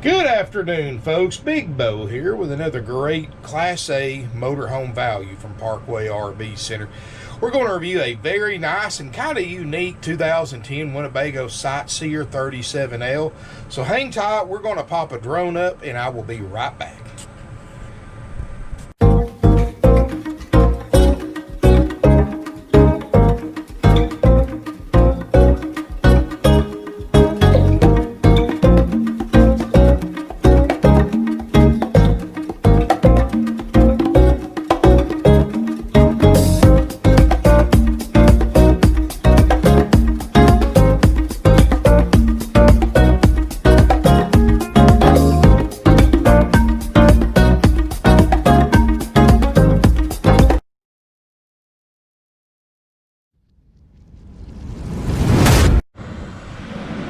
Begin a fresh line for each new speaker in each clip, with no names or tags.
Good afternoon, folks. Big Bo here with another great Class A motorhome value from Parkway RV Center. We're going to review a very nice and kind of unique 2010 Winnebago Sightseer 37L. So hang tight, we're going to pop a drone up and I will be right back.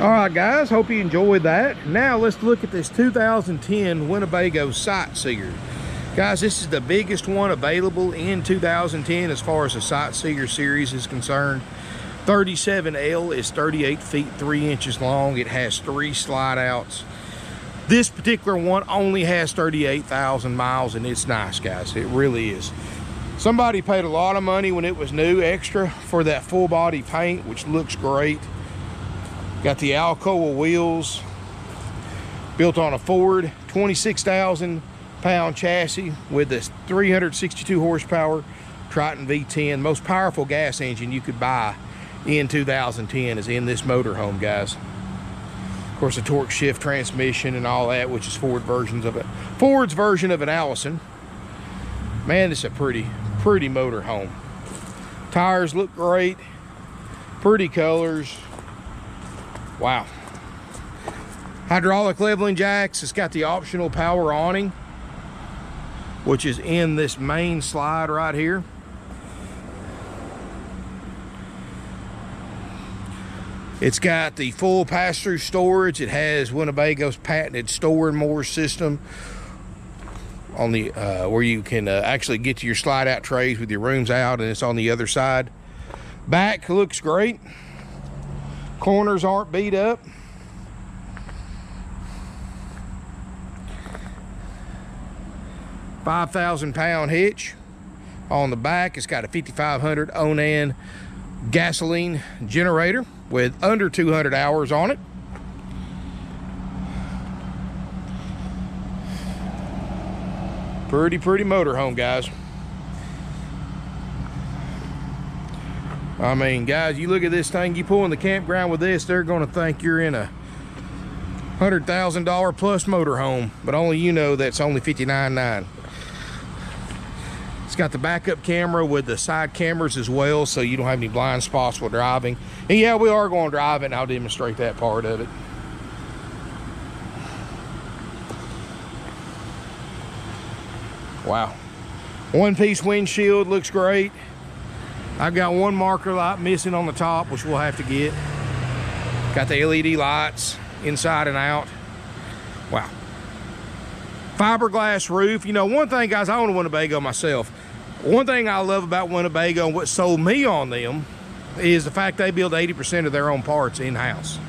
Alright guys, hope you enjoyed that. Now let's look at this 2010 Winnebago Sightseer. Guys, this is the biggest one available in 2010 as far as the Sightseer series is concerned. 37L is 38 feet 3 inches long. It has 3 slide outs. This particular one only has 38,000 miles and it's nice, guys. It really is. Somebody paid a lot of money when it was new extra for that full body paint, which looks great. Got the Alcoa wheels, built on a Ford 26,000 pound chassis with this 362 horsepower Triton V10. Most powerful gas engine you could buy in 2010 is in this motorhome, guys. Of course, a torque shift transmission and all that, which is Ford's version of an Allison. Man, this is a pretty motorhome. Tires look great, pretty colors. Wow. Hydraulic leveling jacks. It's got the optional power awning, which is in this main slide right here. It's got the full pass-through storage. It has Winnebago's patented store and more system on the where you can actually get to your slide out trays with your rooms out, and it's on the other side. Back looks great. Corners aren't beat up. £5,000 hitch on the back. It's got a 5500 Onan gasoline generator with under 200 hours on it. Pretty motorhome, guys. I mean, guys, you look at this thing, you pull in the campground with this, they're going to think you're in a $100,000 plus motorhome, but only you know that's only $59,900. It's got the backup camera with the side cameras as well, so you don't have any blind spots while driving. And yeah, we are going to drive it, and I'll demonstrate that part of it. Wow. One-piece windshield looks great. I've got one marker light missing on the top, which we'll have to get. Got the LED lights inside and out. Wow. Fiberglass roof. You know, one thing, guys, I own a Winnebago myself. One thing I love about Winnebago and what sold me on them is the fact they build 80% of their own parts in-house.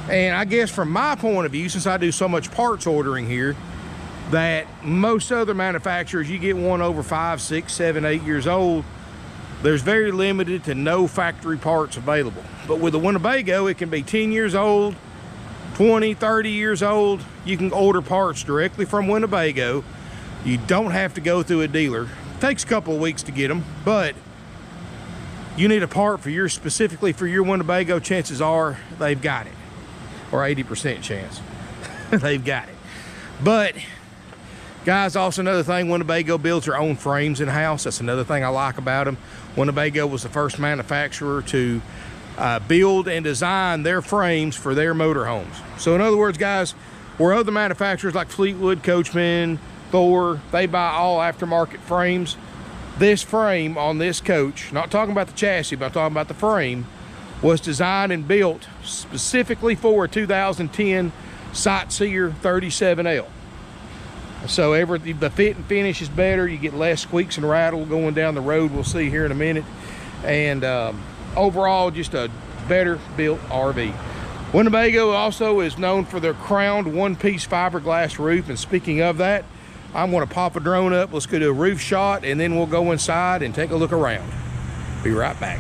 And I guess from my point of view, since I do so much parts ordering here, that most other manufacturers, you get one over 5, 6, 7, 8 years old, there's very limited to no factory parts available. But with the Winnebago, it can be 10 years old, 20, 30 years old. You can order parts directly from Winnebago. You don't have to go through a dealer. It takes a couple of weeks to get them, but you need a part for your, specifically for your Winnebago, chances are they've got it. Or 80% chance they've got it. But guys, also another thing, Winnebago builds their own frames in-house. That's another thing I like about them. Winnebago was the first manufacturer to build and design their frames for their motorhomes. So in other words, guys, where other manufacturers like Fleetwood, Coachman, Thor, they buy all aftermarket frames, this frame on this coach, not talking about the chassis, but I'm talking about the frame, was designed and built specifically for a 2010 Sightseer 37L. So the fit and finish is better. You get less squeaks and rattle going down the road. We'll see here in a minute. And overall, just a better built RV. Winnebago also is known for their crowned one-piece fiberglass roof. And speaking of that, I'm going to pop a drone up. Let's go do a roof shot, and then we'll go inside and take a look around. Be right back.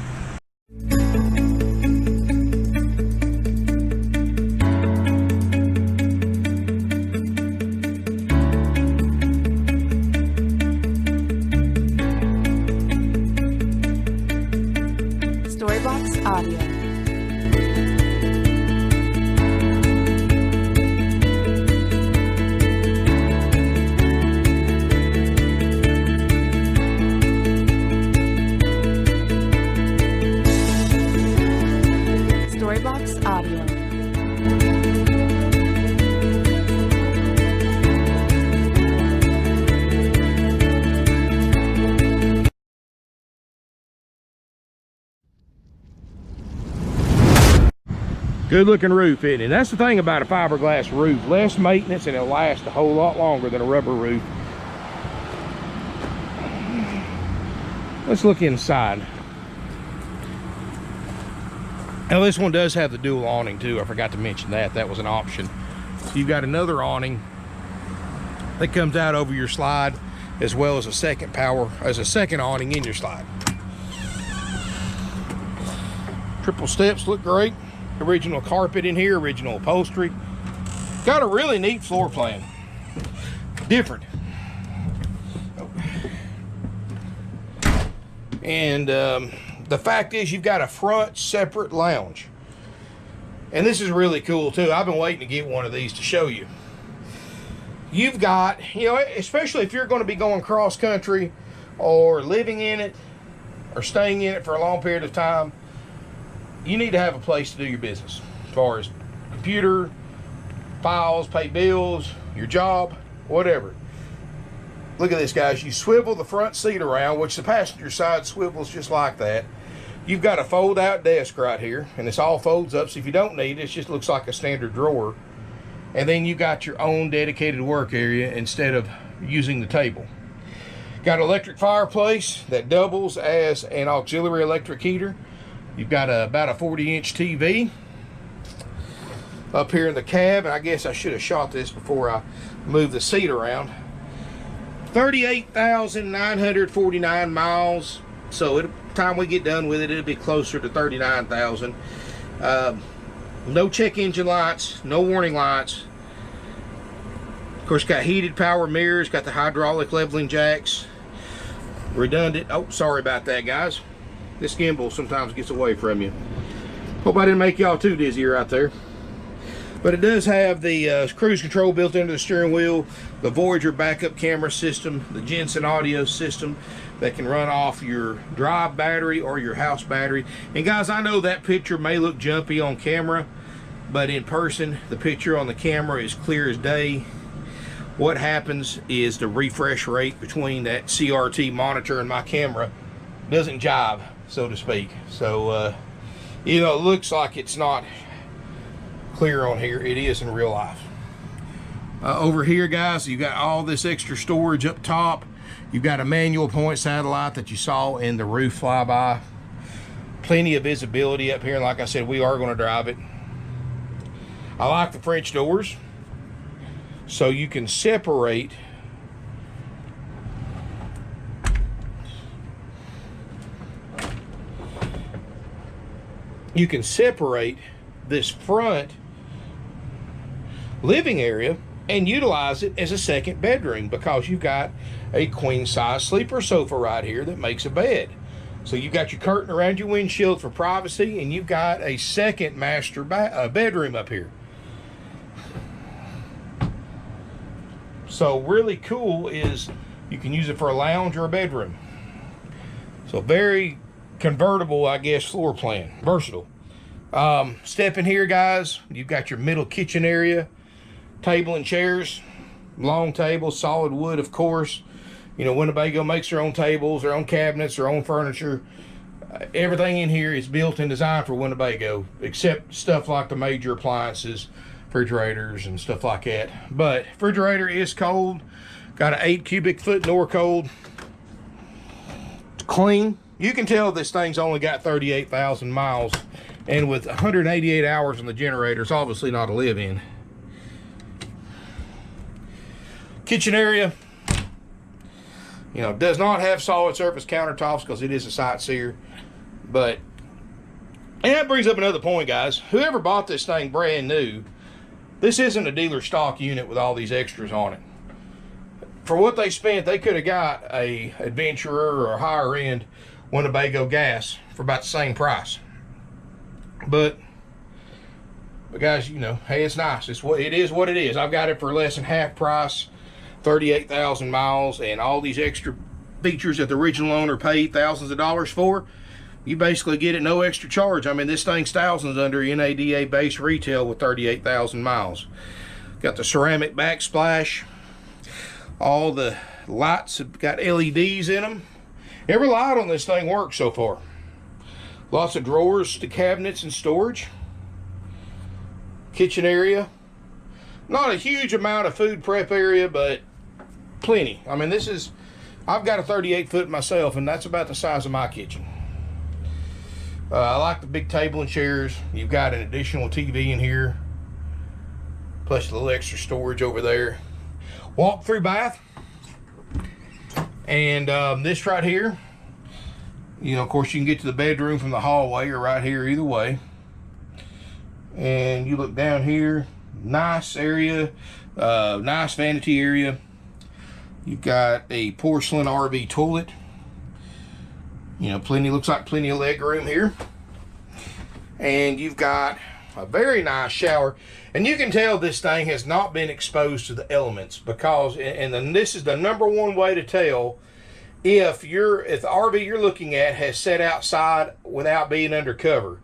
Storybox Audio. Storybox Audio.
Good looking roof, isn't it? That's the thing about a fiberglass roof. Less maintenance and it'll last a whole lot longer than a rubber roof. Let's look inside. Now this one does have the dual awning too. I forgot to mention that. That was an option. So you've got another awning that comes out over your slide, as well as a second awning in your slide. Triple steps look great. Original carpet in here, original upholstery. Got a really neat floor plan. Different. And the fact is, you've got a front separate lounge. And this is really cool too. I've been waiting to get one of these to show you. You've got, you know, especially if you're going to be going cross country or living in it or staying in it for a long period of time, you need to have a place to do your business as far as computer, files, pay bills, your job, whatever. Look at this, guys. You swivel the front seat around, which the passenger side swivels just like that. You've got a fold out desk right here, and this all folds up, so if you don't need it, it just looks like a standard drawer. And then you got your own dedicated work area instead of using the table. Got an electric fireplace that doubles as an auxiliary electric heater. You've got about a 40-inch TV up here in the cab, and I guess I should have shot this before I moved the seat around. 38,949 miles. So by the time we get done with it, it'll be closer to 39,000. No check engine lights, no warning lights. Of course, got heated power mirrors, got the hydraulic leveling jacks, redundant. Oh, sorry about that, guys. This gimbal sometimes gets away from you. Hope I didn't make y'all too dizzy right there. But it does have the cruise control built into the steering wheel, the Voyager backup camera system, the Jensen audio system that can run off your drive battery or your house battery. And guys, I know that picture may look jumpy on camera, but in person, the picture on the camera is clear as day. What happens is the refresh rate between that CRT monitor and my camera doesn't jive, so to speak. So, you know, it looks like it's not clear on here. It is in real life. Over here, guys, you got all this extra storage up top. You've got a manual point satellite that you saw in the roof flyby. Plenty of visibility up here. And like I said, we are going to drive it. I like the French doors, so you can separate this front living area and utilize it as a second bedroom, because you've got a queen size sleeper sofa right here that makes a bed. So you've got your curtain around your windshield for privacy, and you've got a second master bedroom up here. So really cool is you can use it for a lounge or a bedroom. So very convertible, I guess, floor plan. Versatile. Step in here, guys. You've got your middle kitchen area, table and chairs, long table, solid wood, of course. You know, Winnebago makes their own tables, their own cabinets, their own furniture. Everything in here is built and designed for Winnebago, except stuff like the major appliances, refrigerators and stuff like that. But refrigerator is cold. Got an 8 cubic foot Norcold. It's clean. You can tell this thing's only got 38,000 miles And with 188 hours on the generator, it's obviously not a live-in. Kitchen area, you know, does not have solid surface countertops because it is a Sightseer. But, and that brings up another point, guys. Whoever bought this thing brand new, this isn't a dealer stock unit with all these extras on it. For what they spent, they could have got a Adventurer or a higher end Winnebago gas for about the same price. But guys, you know, hey, it's nice. It is what it is. I've got it for less than half price, 38,000 miles, and all these extra features that the original owner paid thousands of dollars for. You basically get it no extra charge. I mean, this thing's thousands under NADA base retail with 38,000 miles. Got the ceramic backsplash. All the lights have got LEDs in them. Every light on this thing works so far. Lots of drawers to cabinets and storage. Kitchen area. Not a huge amount of food prep area, but plenty. I mean, I've got a 38-foot myself, and that's about the size of my kitchen. I like the big table and chairs. You've got an additional TV in here, plus a little extra storage over there. Walk-through bath. And this right here, you know, of course, you can get to the bedroom from the hallway or right here, either way. And you look down here, nice area, nice vanity area. You've got a porcelain RV toilet. You know, looks like plenty of leg room here. And you've got a very nice shower. And you can tell this thing has not been exposed to the elements, because, and then this is the #1 way to tell if the RV you're looking at has set outside without being undercover.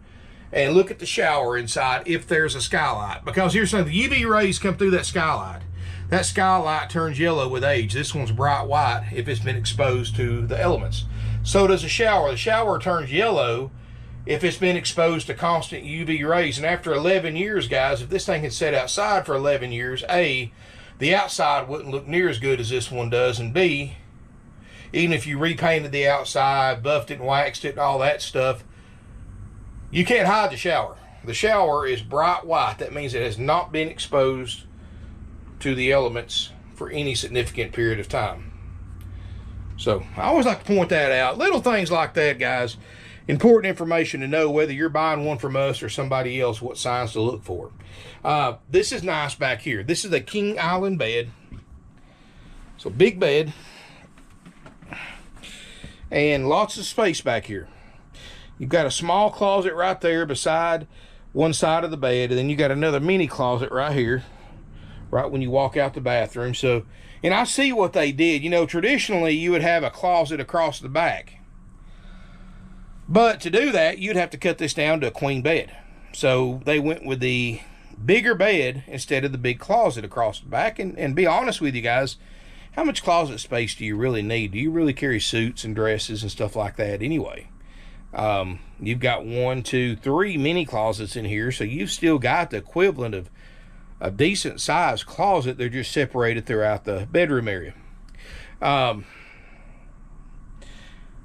And look at the shower inside if there's a skylight. Because here's something, the UV rays come through that skylight. That skylight turns yellow with age. This one's bright white if it's been exposed to the elements. So does the shower. The shower turns yellow if it's been exposed to constant UV rays. And after 11 years, guys, if this thing had sat outside for 11 years, A, the outside wouldn't look near as good as this one does, and B, even if you repainted the outside, buffed it and waxed it and all that stuff, you can't hide the shower. The shower is bright white. That means it has not been exposed to the elements for any significant period of time. So I always like to point that out. Little things like that, guys. Important information to know whether you're buying one from us or somebody else, what signs to look for. This is nice back here. This is a King Island bed. So big bed. And lots of space back here. You've got a small closet right there beside one side of the bed. And then you got another mini closet right here, right when you walk out the bathroom. So, and I see what they did. You know, traditionally you would have a closet across the back. But to do that, you'd have to cut this down to a queen bed. So they went with the bigger bed instead of the big closet across the back. And be honest with you guys, how much closet space do you really need? Do you really carry suits and dresses and stuff like that anyway? You've got 1, 2, 3 mini closets in here. So you've still got the equivalent of a decent sized closet. They're just separated throughout the bedroom area.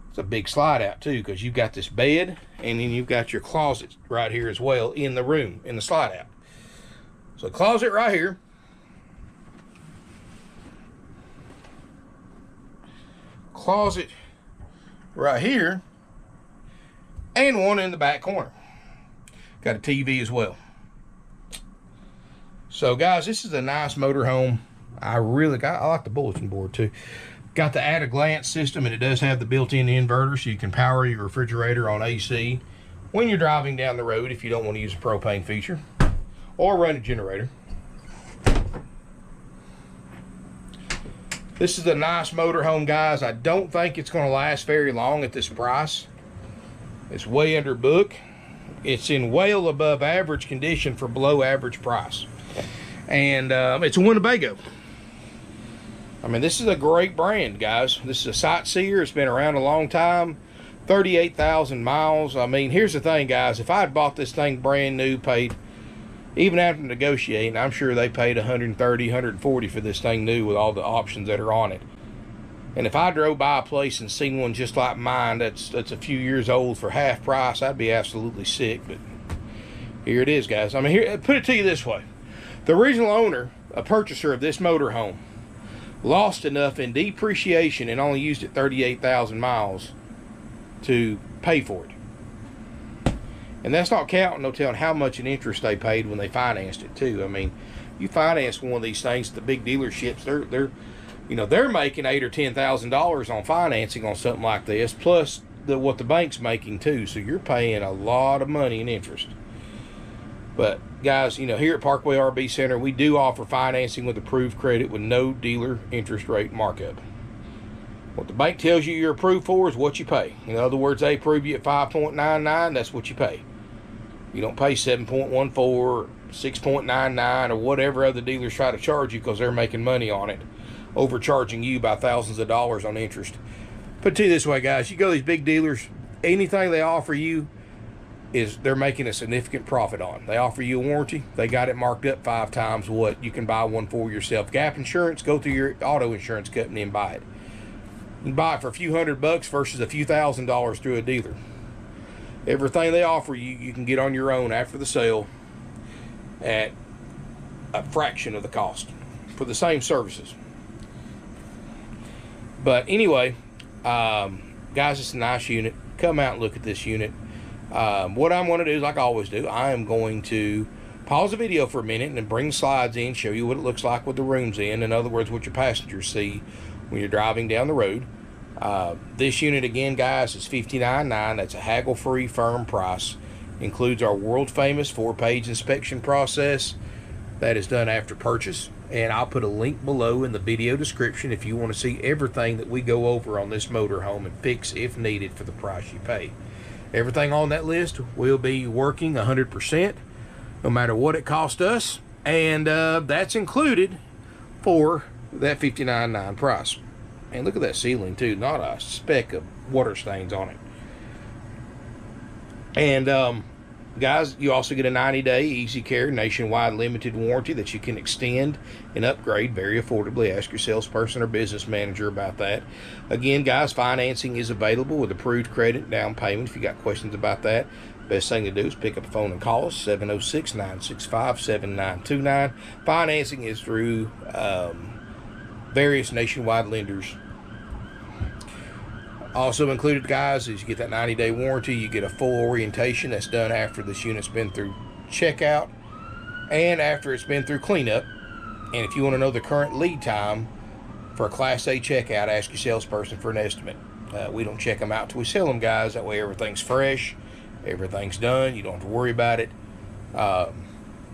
It's a big slide out too, because you've got this bed and then you've got your closet right here as well in the room, in the slide out. So closet right here. Closet right here. And one in the back corner. Got a TV as well. So guys, this is a nice motorhome. I like the bulletin board too. Got the at-a-glance system, and it does have the built-in inverter, so you can power your refrigerator on AC when you're driving down the road if you don't want to use a propane feature, or run a generator. This is a nice motorhome, guys. I don't think it's going to last very long at this price. It's way under book. It's in well above average condition for below average price. And it's a Winnebago. I mean, this is a great brand, guys. This is a Sightseer. It's been around a long time. 38,000 miles. I mean, here's the thing, guys. If I had bought this thing brand new, paid, even after negotiating, I'm sure they paid 130, 140 for this thing new with all the options that are on it. And if I drove by a place and seen one just like mine that's a few years old for half price, I'd be absolutely sick. But Here it is, guys. I mean, here, put it to you this way. The original owner, a purchaser of this motorhome, lost enough in depreciation and only used it 38,000 miles to pay for it. And that's not counting, no telling how much in interest they paid when they financed it too. I mean, you finance one of these things at the big dealerships, they're making $8,000 or $10,000 on financing on something like this, plus what the bank's making too. So you're paying a lot of money in interest. But guys, here at Parkway RV Center, we do offer financing with approved credit with no dealer interest rate markup. What the bank tells you you're approved for is what you pay. In other words, they approve you at 5.99, that's what you pay. You don't pay 7.14 or 6.99 or whatever other dealers try to charge you because they're making money on it, overcharging you by thousands of dollars on interest. Put it to you this way, guys, you go to these big dealers, anything they offer you is they're making a significant profit on. They offer you a warranty, they got it marked up 5 times what you can buy one for yourself. Gap insurance, go through your auto insurance company and buy it. You can buy it for a few $100 versus a few $1,000s through a dealer. Everything they offer you, you can get on your own after the sale at a fraction of the cost for the same services. But anyway, guys, it's a nice unit. Come out and look at this unit. What I'm going to do is, like I always do, I am going to pause the video for a minute and then bring the slides in, show you what it looks like with the rooms in other words, what your passengers see when you're driving down the road. This unit, again, guys, is $59,900. That's a haggle-free firm price. Includes our world-famous 4-page inspection process that is done after purchase. And I'll put a link below in the video description if you want to see everything that we go over on this motorhome and fix if needed for the price you pay. Everything on that list will be working 100%, no matter what it cost us. And that's included for that $59,900 price. And look at that ceiling too, not a speck of water stains on it. And guys, you also get a 90-day easy care nationwide limited warranty that you can extend and upgrade very affordably. Ask your salesperson or business manager about that. Again, guys, financing is available with approved credit down payment. If you got questions about that, best thing to do is pick up the phone and call us, 706-965-7929. Financing is through various nationwide lenders. Also included, guys, is you get that 90-day warranty. You get a full orientation that's done after this unit's been through checkout and after it's been through cleanup. And if you want to know the current lead time for a Class A checkout, ask your salesperson for an estimate. We don't check them out till we sell them, guys. That way everything's fresh, everything's done. You don't have to worry about it.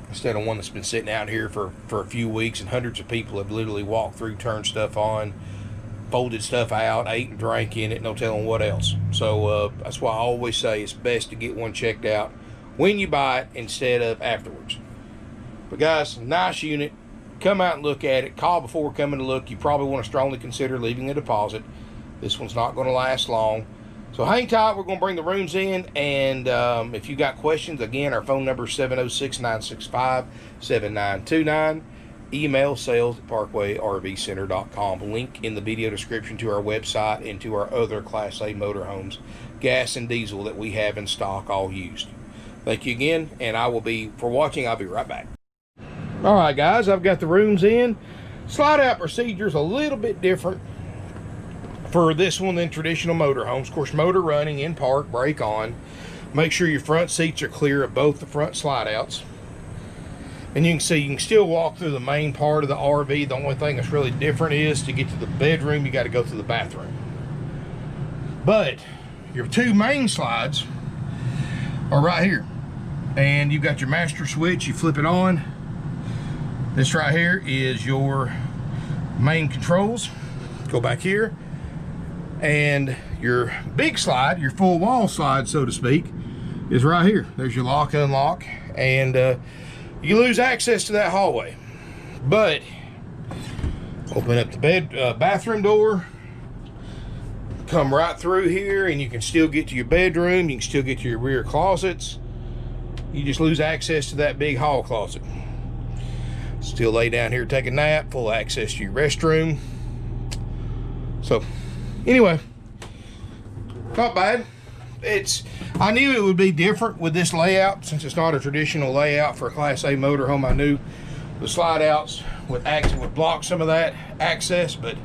Instead of one that's been sitting out here for a few weeks and hundreds of people have literally walked through, turned stuff on, folded stuff out, ate and drank in it, no telling what else. So that's why I always say it's best to get one checked out when you buy it instead of afterwards. But guys, nice unit. Come out and look at it. Call before coming to look. You probably want to strongly consider leaving a deposit. This one's not going to last long. So hang tight. We're going to bring the rooms in. And if you got questions, again, our phone number is 706-965-7929. Email sales@parkwayrvcenter.com. Link in the video description to our website and to our other Class A motorhomes, gas and diesel, that we have in stock, all used. Thank you again, and I will be, for watching, I'll be right back. All right, guys, I've got the rooms in. Slide out procedure is a little bit different for this one than traditional motorhomes. Of course, motor running, in park, brake on. Make sure your front seats are clear of both the front slide outs. And you can see you can still walk through the main part of the RV. The only thing that's really different is to get to the bedroom, you got to go through the bathroom. But your 2 main slides are right here. And you've got your master switch, you flip it on. This right here is your main controls. Go back here. And your big slide, your full wall slide, so to speak, is right here. There's your lock, unlock. And you lose access to that hallway, but open up the bathroom door, come right through here, and you can still get to your bedroom. You can still get to your rear closets. You just lose access to that big hall closet. Still lay down here, take a nap, full access to your restroom. So anyway, not bad. I knew it would be different with this layout since it's not a traditional layout for a Class A motorhome. I knew the slide outs would block some of that access, but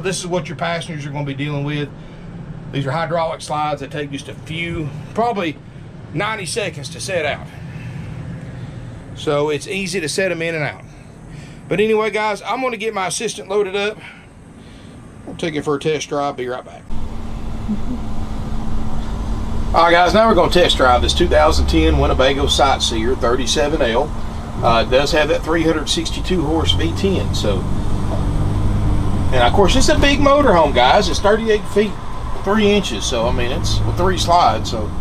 this is what your passengers are going to be dealing with. These are hydraulic slides that take just a few, probably 90 seconds to set out. So it's easy to set them in and out. But anyway, guys, I'm going to get my assistant loaded up. We'll take it for a test drive. Be right back. All right, guys, now we're going to test drive this 2010 Winnebago Sightseer 37L. It does have that 362 horse V10. So, and of course, it's a big motorhome, guys. It's 38 feet 3 inches. So, I mean, it's with 3 slides. So,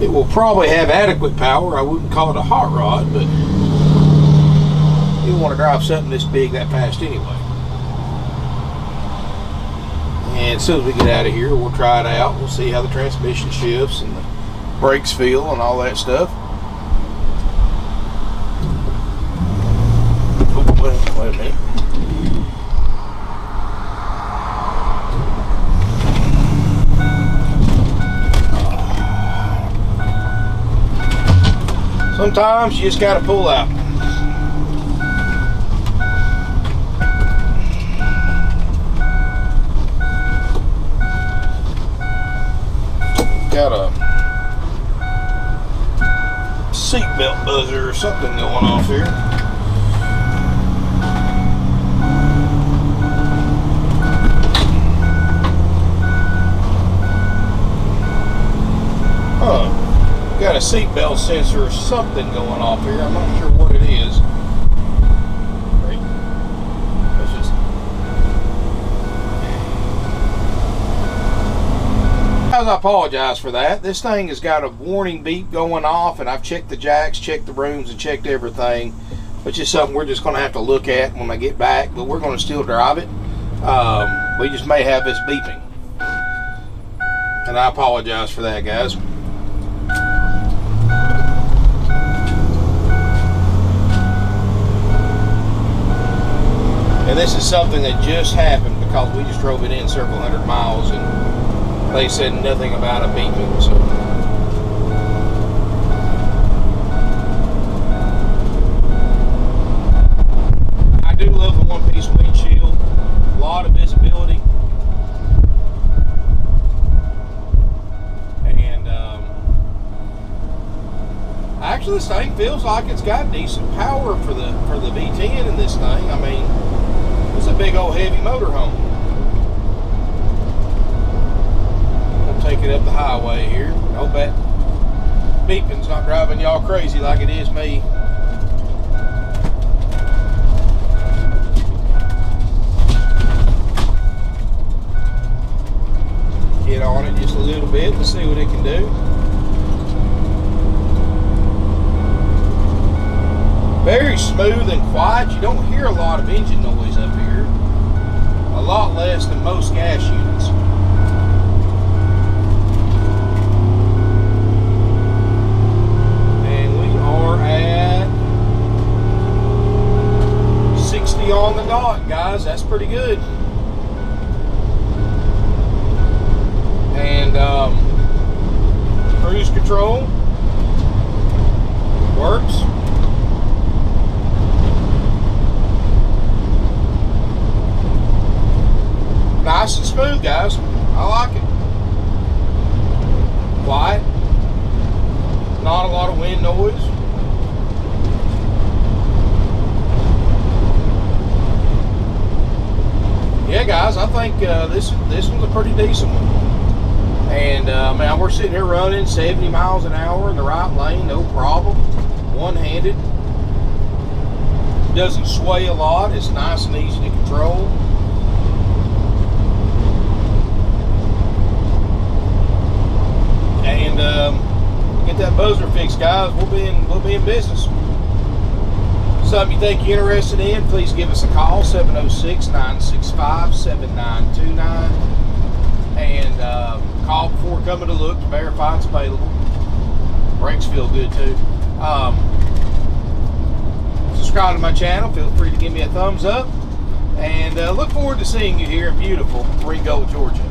it will probably have adequate power. I wouldn't call it a hot rod, but you don't want to drive something this big that fast anyway. And as soon as we get out of here, we'll try it out. We'll see how the transmission shifts and the brakes feel and all that stuff. Oh, wait a minute. Sometimes you just got to pull out. Got a seatbelt buzzer or something going off here. Got a seatbelt sensor or something going off here. I'm not sure what it is. Let's just... I apologize for that. This thing has got a warning beep going off, and I've checked the jacks, checked the rooms, and checked everything, which is something we're just going to have to look at when I get back, but we're going to still drive it. We just may have this beeping, and I apologize for that, guys. And this is something that just happened because we just drove it in several hundred miles and they said nothing about a beeping. So I do love the one-piece windshield. A lot of visibility. And actually this thing feels like it's got decent power for the V10 in this thing. I mean, it's a big old heavy motorhome. We'll take it up the highway here. Hope that beeping's not driving y'all crazy like it is me. Get on it just a little bit to see what it can do. Very smooth and quiet. You don't hear a lot of engine noise up here. A lot less than most gas units. And we are at 60 on the dot, guys. That's pretty good. And cruise control works. Nice and smooth, guys. I like it. Quiet. Not a lot of wind noise. Yeah, guys, I think this one's a pretty decent one. And man, we're sitting here running 70 miles an hour in the right lane, no problem. One-handed. Doesn't sway a lot. It's nice and easy to control. And get that buzzer fixed, guys. We'll be in business. Something you think you're interested in, please give us a call, 706-965-7929. And call before coming to look to verify it's available. Brakes feel good too. Subscribe to my channel. Feel free to give me a thumbs up. And look forward to seeing you here in beautiful Ringgold, Georgia.